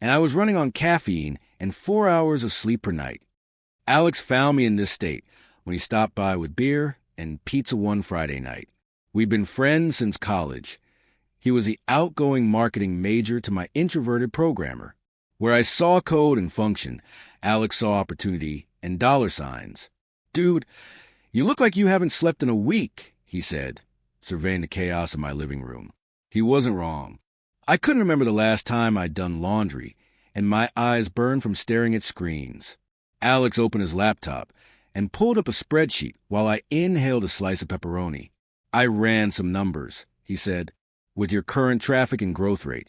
and I was running on caffeine and 4 hours of sleep per night. Alex found me in this state when he stopped by with beer and pizza one Friday night. We'd been friends since college. He was the outgoing marketing major to my introverted programmer. Where I saw code and function, Alex saw opportunity and dollar signs. "Dude, you look like you haven't slept in a week," he said, surveying the chaos of my living room. He wasn't wrong. I couldn't remember the last time I'd done laundry, and my eyes burned from staring at screens. Alex opened his laptop and pulled up a spreadsheet while I inhaled a slice of pepperoni. "I ran some numbers," he said. "With your current traffic and growth rate,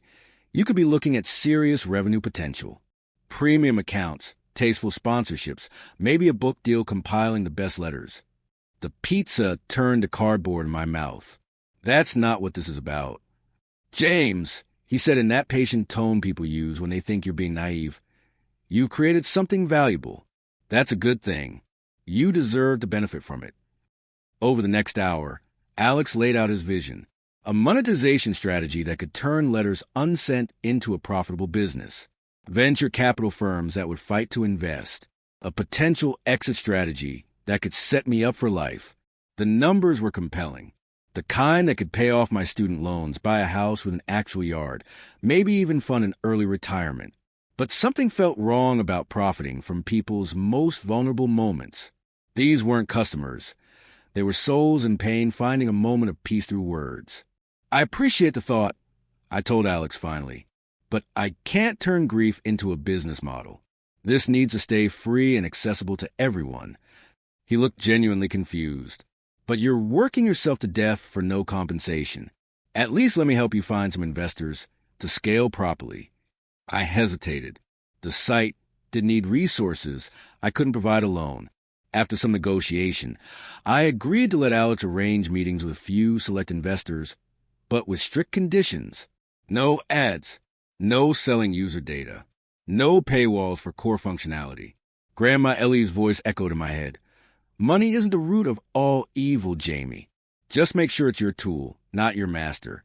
you could be looking at serious revenue potential. Premium accounts, tasteful sponsorships, maybe a book deal compiling the best letters." The pizza turned to cardboard in my mouth. "That's not what this is about." "James," he said in that patient tone people use when they think you're being naive, "you've created something valuable. That's a good thing. You deserve to benefit from it." Over the next hour, Alex laid out his vision, a monetization strategy that could turn Letters Unsent into a profitable business, venture capital firms that would fight to invest, a potential exit strategy that could set me up for life. The numbers were compelling, the kind that could pay off my student loans, buy a house with an actual yard, maybe even fund an early retirement. But something felt wrong about profiting from people's most vulnerable moments. These weren't customers. They were souls in pain finding a moment of peace through words. "I appreciate the thought," I told Alex finally, "but I can't turn grief into a business model. This needs to stay free and accessible to everyone." He looked genuinely confused. "But you're working yourself to death for no compensation. At least let me help you find some investors to scale properly." I hesitated. The site did need resources I couldn't provide alone. After some negotiation, I agreed to let Alex arrange meetings with a few select investors, but with strict conditions. No ads, no selling user data, no paywalls for core functionality. Grandma Ellie's voice echoed in my head. "Money isn't the root of all evil, Jamie. Just make sure it's your tool, not your master."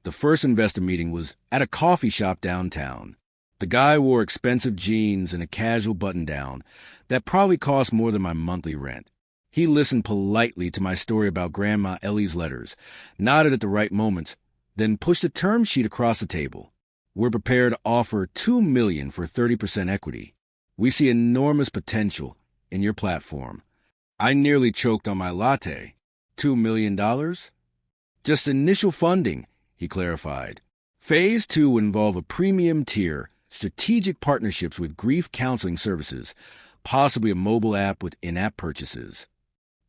The first investor meeting was at a coffee shop downtown. The guy wore expensive jeans and a casual button-down that probably cost more than my monthly rent. He listened politely to my story about Grandma Ellie's letters, nodded at the right moments, then pushed a term sheet across the table. "We're prepared to offer $2 million for 30% equity. We see enormous potential in your platform." I nearly choked on my latte. $2 million? "Just initial funding," he clarified. "Phase 2 would involve a premium tier, strategic partnerships with grief counseling services, possibly a mobile app with in-app purchases."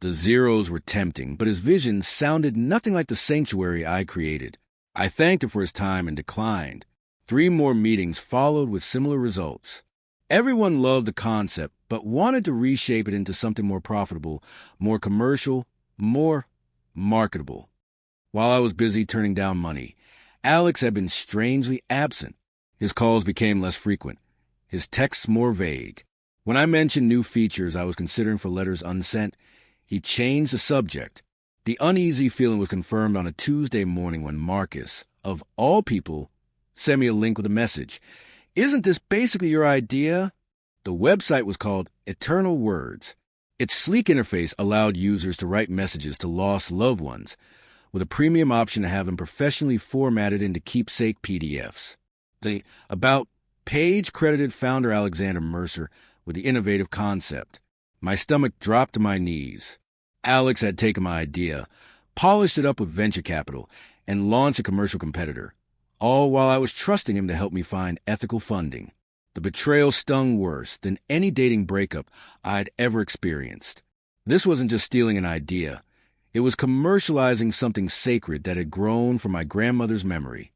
The zeros were tempting, but his vision sounded nothing like the sanctuary I created. I thanked him for his time and declined. 3 more meetings followed with similar results. Everyone loved the concept, but wanted to reshape it into something more profitable, more commercial, more marketable. While I was busy turning down money, Alex had been strangely absent. His calls became less frequent, his texts more vague. When I mentioned new features I was considering for Letters Unsent, he changed the subject. The uneasy feeling was confirmed on a Tuesday morning when Marcus, of all people, sent me a link with a message. "Isn't this basically your idea?" The website was called Eternal Words. Its sleek interface allowed users to write messages to lost loved ones, with a premium option to have them professionally formatted into keepsake PDFs. The About page credited founder Alexander Mercer with the innovative concept. My stomach dropped to my knees. Alex had taken my idea, polished it up with venture capital, and launched a commercial competitor. all while I was trusting him to help me find ethical funding. The betrayal stung worse than any dating breakup I'd ever experienced. This wasn't just stealing an idea. It was commercializing something sacred that had grown from my grandmother's memory.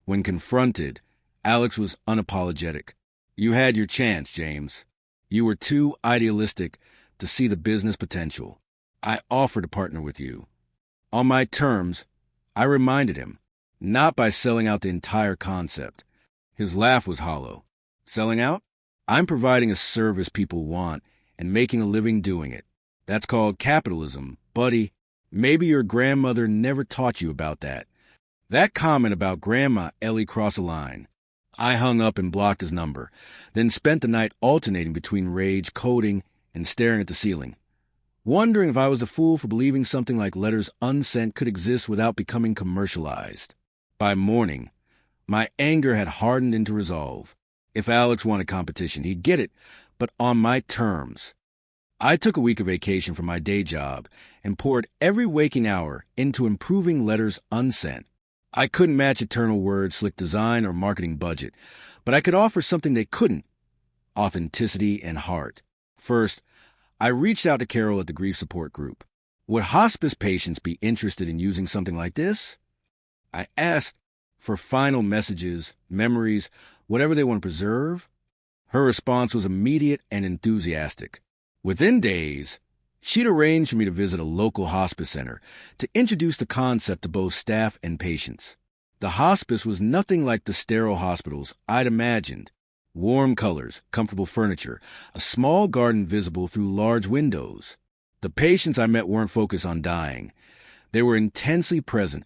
When confronted, Alex was unapologetic. You had your chance, James. You were too idealistic to see the business potential. I offered to partner with you. On my terms, I reminded him, not by selling out the entire concept. His laugh was hollow. Selling out? I'm providing a service people want and making a living doing it. That's called capitalism, buddy. Maybe your grandmother never taught you about that. That comment about Grandma Ellie crossed a line. I hung up and blocked his number, then spent the night alternating between rage, coding, and staring at the ceiling, wondering if I was a fool for believing something like letters unsent could exist without becoming commercialized. By morning, my anger had hardened into resolve. If Alex wanted competition, he'd get it, but on my terms. I took a week of vacation from my day job and poured every waking hour into improving letters unsent. I couldn't match Eternal Word's slick design or marketing budget, but I could offer something they couldn't: authenticity and heart. First, I reached out to Carol at the grief support group. Would hospice patients be interested in using something like this? I asked for final messages, memories, whatever they want to preserve. Her response was immediate and enthusiastic. Within days, she'd arranged for me to visit a local hospice center to introduce the concept to both staff and patients. The hospice was nothing like the sterile hospitals I'd imagined. Warm colors, comfortable furniture, a small garden visible through large windows. The patients I met weren't focused on dying. They were intensely present,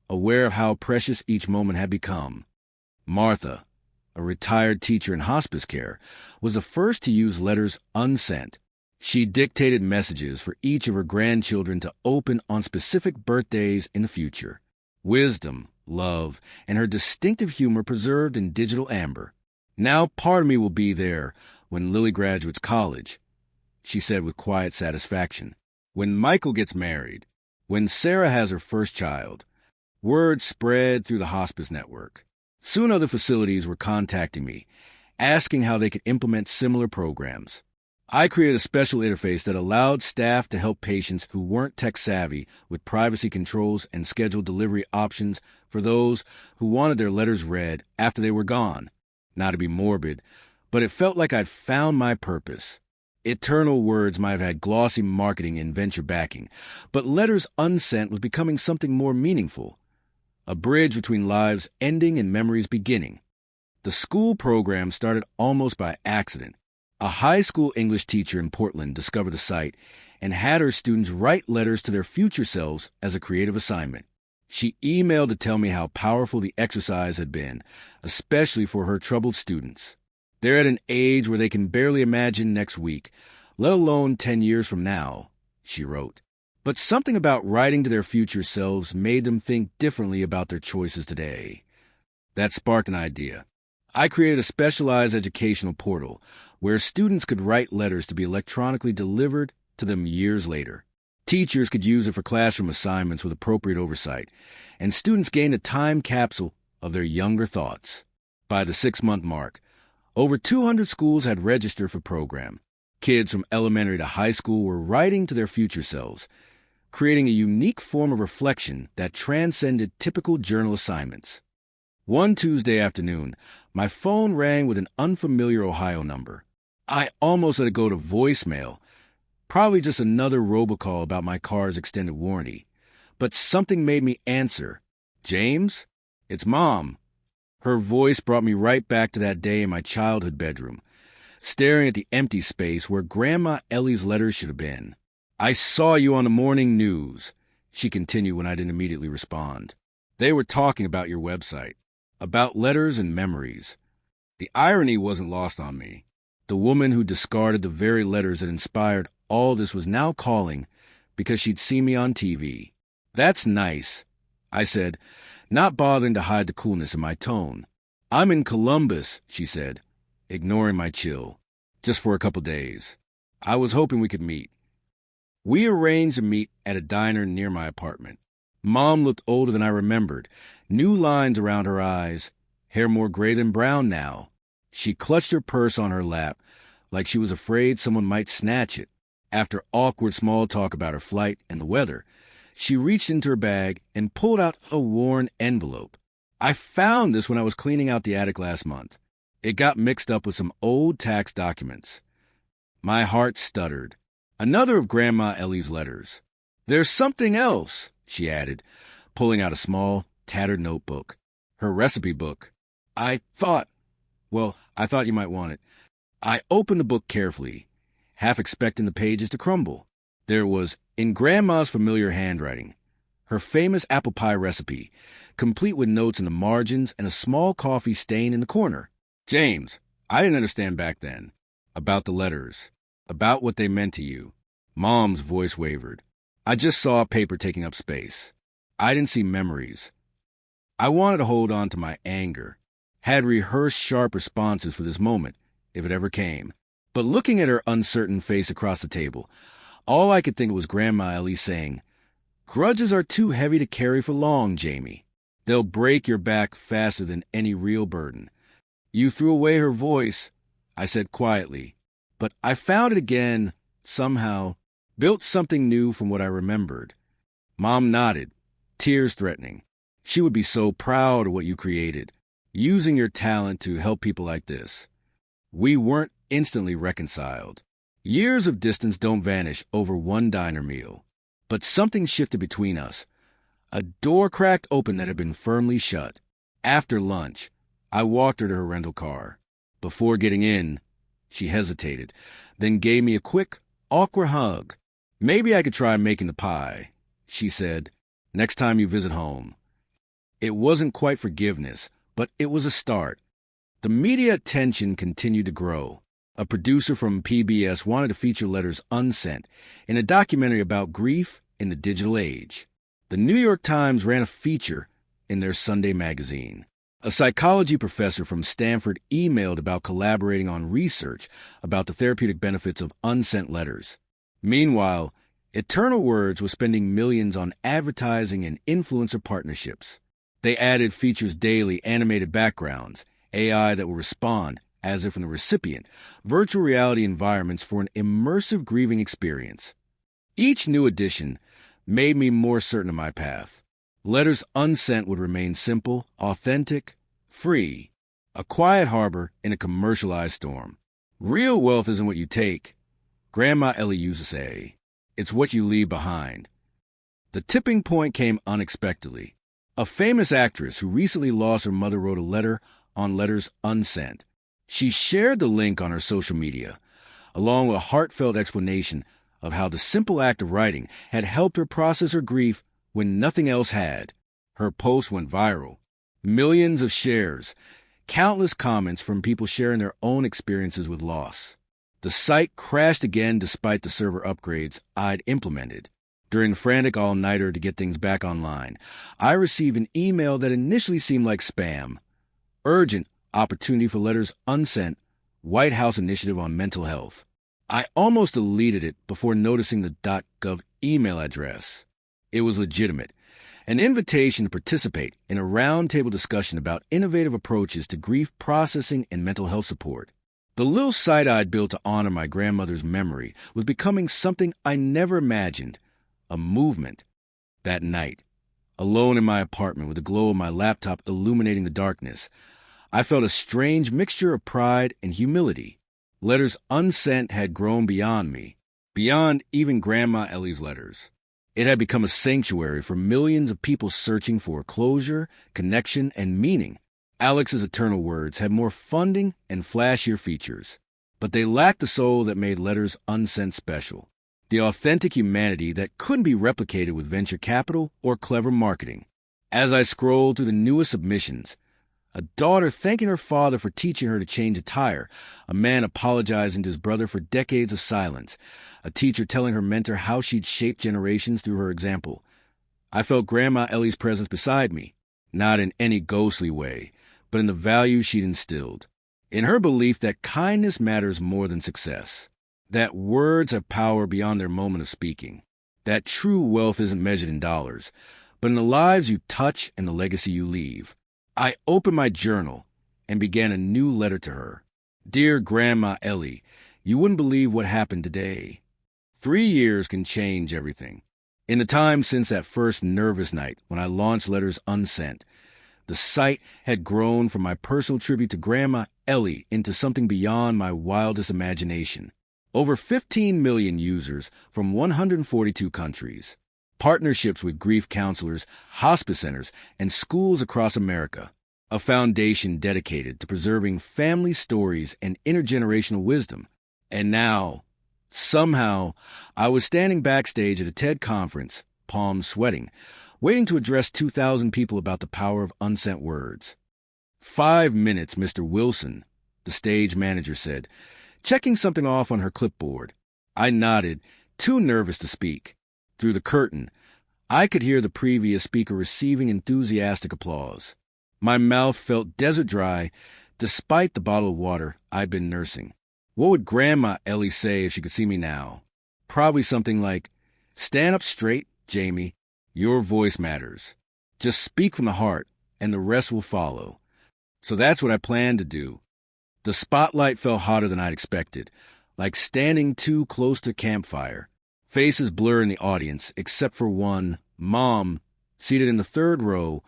aware of how precious each moment had become. Martha, a retired teacher in hospice care, was the first to use letters unsent. She dictated messages for each of her grandchildren to open on specific birthdays in the future. Wisdom, love, and her distinctive humor preserved in digital amber. Now part of me will be there when Lily graduates college, she said with quiet satisfaction. When Michael gets married, when Sarah has her first child. Word spread through the hospice network. Soon other facilities were contacting me, asking how they could implement similar programs. I created a special interface that allowed staff to help patients who weren't tech-savvy with privacy controls and scheduled delivery options for those who wanted their letters read after they were gone. Not to be morbid, but it felt like I'd found my purpose. Eternal Words might have had glossy marketing and venture backing, but letters unsent was becoming something more meaningful. A bridge between lives ending and memories beginning. The school program started almost by accident. A high school English teacher in Portland discovered the site and had her students write letters to their future selves as a creative assignment. She emailed to tell me how powerful the exercise had been, especially for her troubled students. They're at an age where they can barely imagine next week, let alone 10 years from now, she wrote. But something about writing to their future selves made them think differently about their choices today. That sparked an idea. I created a specialized educational portal where students could write letters to be electronically delivered to them years later. Teachers could use it for classroom assignments with appropriate oversight, and students gained a time capsule of their younger thoughts. By the 6-month mark, over 200 schools had registered for the program. Kids from elementary to high school were writing to their future selves, creating a unique form of reflection that transcended typical journal assignments. One Tuesday afternoon, my phone rang with an unfamiliar Ohio number. I almost let it go to voicemail, probably just another robocall about my car's extended warranty. But something made me answer. James? It's Mom. Her voice brought me right back to that day in my childhood bedroom, staring at the empty space where Grandma Ellie's letters should have been. I saw you on the morning news, she continued when I didn't immediately respond. They were talking about your website, about letters and memories. The irony wasn't lost on me. The woman who discarded the very letters that inspired all this was now calling because she'd seen me on TV. That's nice, I said, not bothering to hide the coolness in my tone. I'm in Columbus, she said, ignoring my chill, just for a couple days. I was hoping we could meet. We arranged to meet at a diner near my apartment. Mom looked older than I remembered, new lines around her eyes, hair more gray than brown now. She clutched her purse on her lap, like she was afraid someone might snatch it. After awkward small talk about her flight and the weather, she reached into her bag and pulled out a worn envelope. I found this when I was cleaning out the attic last month. It got mixed up with some old tax documents. My heart stuttered. Another of Grandma Ellie's letters. "There's something else," she added, pulling out a small, tattered notebook. Her recipe book. I thought you might want it. I opened the book carefully, half expecting the pages to crumble. There was, in Grandma's familiar handwriting, her famous apple pie recipe, complete with notes in the margins and a small coffee stain in the corner. James, I didn't understand back then. About the letters. About what they meant to you. Mom's voice wavered. I just saw paper taking up space. I didn't see memories. I wanted to hold on to my anger. Had rehearsed sharp responses for this moment, if it ever came. But looking at her uncertain face across the table, all I could think was Grandma Ellie saying, "Grudges are too heavy to carry for long, Jamie. They'll break your back faster than any real burden." "You threw away her voice," I said quietly, but I found it again, somehow, built something new from what I remembered. Mom nodded, tears threatening. She would be so proud of what you created, using your talent to help people like this. We weren't instantly reconciled. Years of distance don't vanish over one diner meal. But something shifted between us. A door cracked open that had been firmly shut. After lunch, I walked her to her rental car. Before getting in, she hesitated, then gave me a quick, awkward hug. "Maybe I could try making the pie," she said, "next time you visit home." It wasn't quite forgiveness, but it was a start. The media attention continued to grow. A producer from PBS wanted to feature letters unsent in a documentary about grief in the digital age. The New York Times ran a feature in their Sunday magazine. A psychology professor from Stanford emailed about collaborating on research about the therapeutic benefits of unsent letters. Meanwhile, Eternal Words was spending millions on advertising and influencer partnerships. They added features daily, animated backgrounds, AI that will respond, as if from the recipient, virtual reality environments for an immersive grieving experience. Each new addition made me more certain of my path. Letters unsent would remain simple, authentic, free, a quiet harbor in a commercialized storm. Real wealth isn't what you take. Grandma Ellie used to say, it's what you leave behind. The tipping point came unexpectedly. A famous actress who recently lost her mother wrote a letter on letters unsent. She shared the link on her social media, along with a heartfelt explanation of how the simple act of writing had helped her process her grief when nothing else had. Her post went viral. Millions of shares, countless comments from people sharing their own experiences with loss. The site crashed again despite the server upgrades I'd implemented. During the frantic all-nighter to get things back online, I received an email that initially seemed like spam. Urgent opportunity for letters unsent, White House initiative on mental health. I almost deleted it before noticing the .gov email address. It was legitimate. An invitation to participate in a roundtable discussion about innovative approaches to grief processing and mental health support. The little site I'd built to honor my grandmother's memory was becoming something I never imagined, a movement. That night, alone in my apartment with the glow of my laptop illuminating the darkness, I felt a strange mixture of pride and humility. Letters unsent had grown beyond me, beyond even Grandma Ellie's letters. It had become a sanctuary for millions of people searching for closure, connection, and meaning. Alex's Eternal Words had more funding and flashier features, but they lacked the soul that made letters unsent special. The authentic humanity that couldn't be replicated with venture capital or clever marketing. As I scrolled through the newest submissions, a daughter thanking her father for teaching her to change a tire, a man apologizing to his brother for decades of silence, a teacher telling her mentor how she'd shaped generations through her example. I felt Grandma Ellie's presence beside me, not in any ghostly way, but in the values she'd instilled. In her belief that kindness matters more than success, that words have power beyond their moment of speaking, that true wealth isn't measured in dollars, but in the lives you touch and the legacy you leave. I opened my journal and began a new letter to her. Dear Grandma Ellie, you wouldn't believe what happened today. 3 years can change everything. In the time since that first nervous night when I launched letters unsent, the site had grown from my personal tribute to Grandma Ellie into something beyond my wildest imagination. Over 15 million users from 142 countries. Partnerships with grief counselors, hospice centers, and schools across America. A foundation dedicated to preserving family stories and intergenerational wisdom. And now, somehow, I was standing backstage at a TED conference, palms sweating, waiting to address 2,000 people about the power of unsent words. 5 minutes, Mr. Wilson, the stage manager said, checking something off on her clipboard. I nodded, too nervous to speak. Through the curtain, I could hear the previous speaker receiving enthusiastic applause. My mouth felt desert dry, despite the bottle of water I'd been nursing. What would Grandma Ellie say if she could see me now? Probably something like, "Stand up straight, Jamie. Your voice matters. Just speak from the heart, and the rest will follow." So that's what I planned to do. The spotlight fell hotter than I'd expected, like standing too close to a campfire. Faces blur in the audience, except for one, Mom, seated in the third row,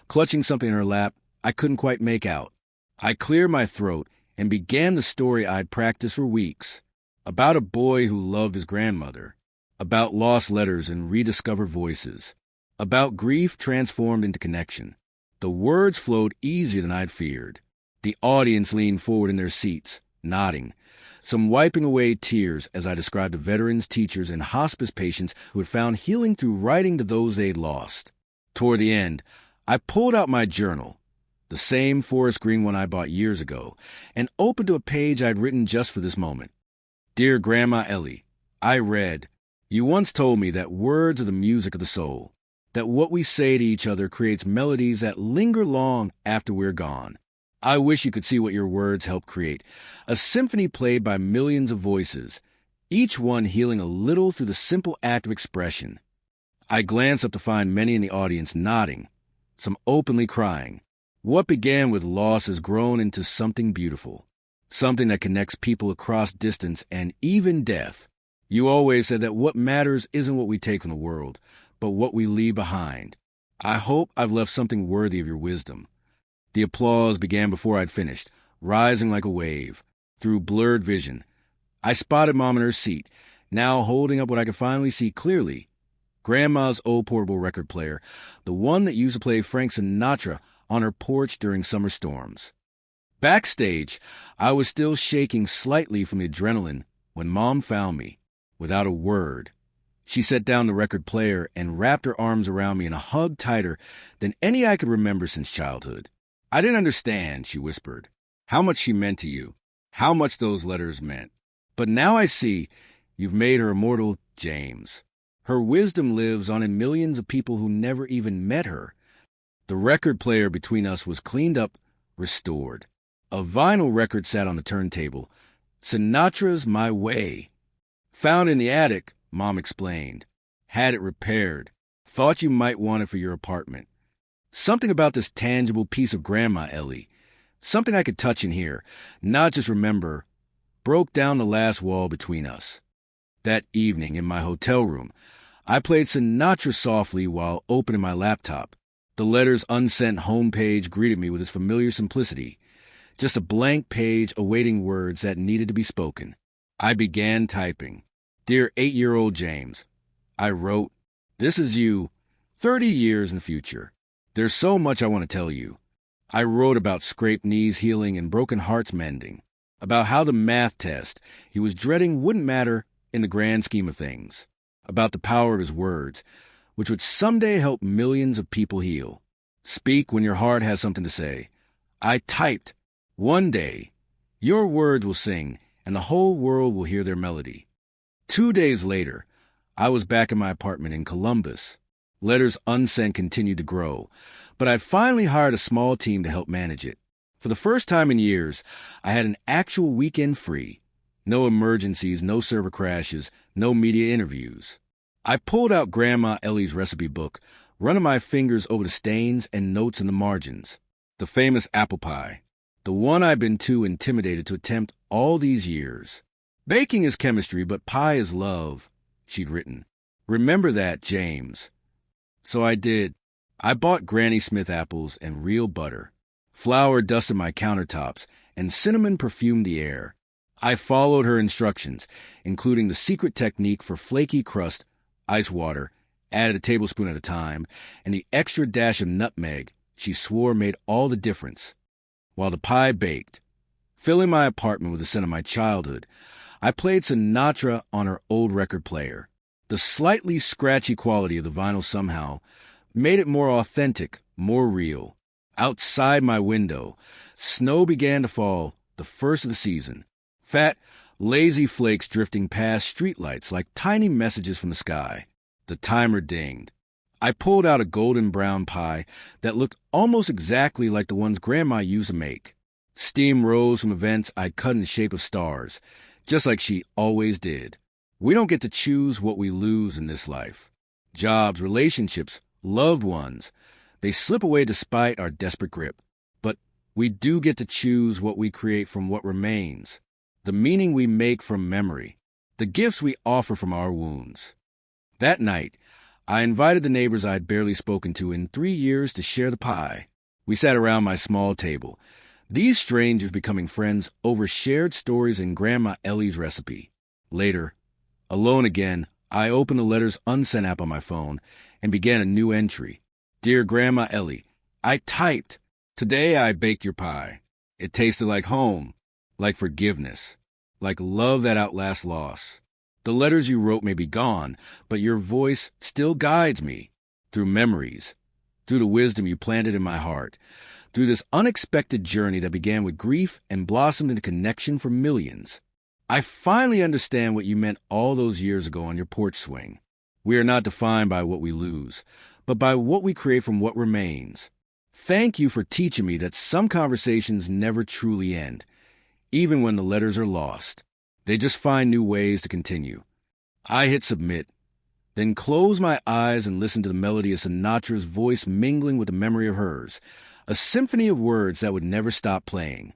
clutching something in her lap I couldn't quite make out. I cleared my throat and began the story I'd practiced for weeks, about a boy who loved his grandmother, about lost letters and rediscovered voices, about grief transformed into connection. The words flowed easier than I'd feared. The audience leaned forward in their seats, nodding, some wiping away tears as I described the veterans, teachers, and hospice patients who had found healing through writing to those they'd lost. Toward the end, I pulled out my journal, the same forest green one I bought years ago, and opened to a page I'd written just for this moment. Dear Grandma Ellie, I read, "You once told me that words are the music of the soul, that what we say to each other creates melodies that linger long after we're gone. I wish you could see what your words help create, a symphony played by millions of voices, each one healing a little through the simple act of expression." I glanced up to find many in the audience nodding, some openly crying. What began with loss has grown into something beautiful, something that connects people across distance and even death. You always said that what matters isn't what we take from the world, but what we leave behind. I hope I've left something worthy of your wisdom. The applause began before I'd finished, rising like a wave. Through blurred vision, I spotted Mom in her seat, now holding up what I could finally see clearly. Grandma's old portable record player, the one that used to play Frank Sinatra on her porch during summer storms. Backstage, I was still shaking slightly from the adrenaline when Mom found me, without a word. She set down the record player and wrapped her arms around me in a hug tighter than any I could remember since childhood. "I didn't understand," she whispered, "how much she meant to you, how much those letters meant. But now I see you've made her immortal, James. Her wisdom lives on in millions of people who never even met her." The record player between us was cleaned up, restored. A vinyl record sat on the turntable. Sinatra's My Way. "Found in the attic," Mom explained. "Had it repaired. Thought you might want it for your apartment." Something about this tangible piece of Grandma Ellie, something I could touch and hear, not just remember, broke down the last wall between us. That evening in my hotel room, I played Sinatra softly while opening my laptop. The letters unsent homepage greeted me with its familiar simplicity, just a blank page awaiting words that needed to be spoken. I began typing. "Dear 8-year-old James," I wrote, "this is you, 30 years in the future. There's so much I want to tell you." I wrote about scraped knees healing and broken hearts mending, about how the math test he was dreading wouldn't matter in the grand scheme of things, about the power of his words, which would someday help millions of people heal. Speak when your heart has something to say. I typed, "One day, your words will sing, and the whole world will hear their melody." 2 days later, I was back in my apartment in Columbus. Letters unsent continued to grow, but I'd finally hired a small team to help manage it. For the first time in years, I had an actual weekend free. No emergencies, no server crashes, no media interviews. I pulled out Grandma Ellie's recipe book, running my fingers over the stains and notes in the margins. The famous apple pie. The one I've been too intimidated to attempt all these years. Baking is chemistry, but pie is love, she'd written. Remember that, James. So I did. I bought Granny Smith apples and real butter. Flour dusted my countertops, and cinnamon perfumed the air. I followed her instructions, including the secret technique for flaky crust, ice water, added a tablespoon at a time, and the extra dash of nutmeg she swore made all the difference. While the pie baked, filling my apartment with the scent of my childhood, I played Sinatra on her old record player. The slightly scratchy quality of the vinyl somehow made it more authentic, more real. Outside my window, snow began to fall, the first of the season. Fat, lazy flakes drifting past streetlights like tiny messages from the sky. The timer dinged. I pulled out a golden brown pie that looked almost exactly like the ones Grandma used to make. Steam rose from the vents I'd cut in the shape of stars, just like she always did. We don't get to choose what we lose in this life. Jobs, relationships, loved ones, they slip away despite our desperate grip. But we do get to choose what we create from what remains, the meaning we make from memory, the gifts we offer from our wounds. That night, I invited the neighbors I'd barely spoken to in 3 years to share the pie. We sat around my small table, these strangers becoming friends over shared stories and Grandma Ellie's recipe. Later, alone again, I opened the Letters Unsent app on my phone and began a new entry. Dear Grandma Ellie, I typed, "Today I baked your pie. It tasted like home, like forgiveness, like love that outlasts loss. The letters you wrote may be gone, but your voice still guides me through memories, through the wisdom you planted in my heart, through this unexpected journey that began with grief and blossomed into connection for millions. I finally understand what you meant all those years ago on your porch swing. We are not defined by what we lose, but by what we create from what remains. Thank you for teaching me that some conversations never truly end, even when the letters are lost. They just find new ways to continue." I hit submit, then closed my eyes and listened to the melody of Sinatra's voice mingling with the memory of hers, a symphony of words that would never stop playing.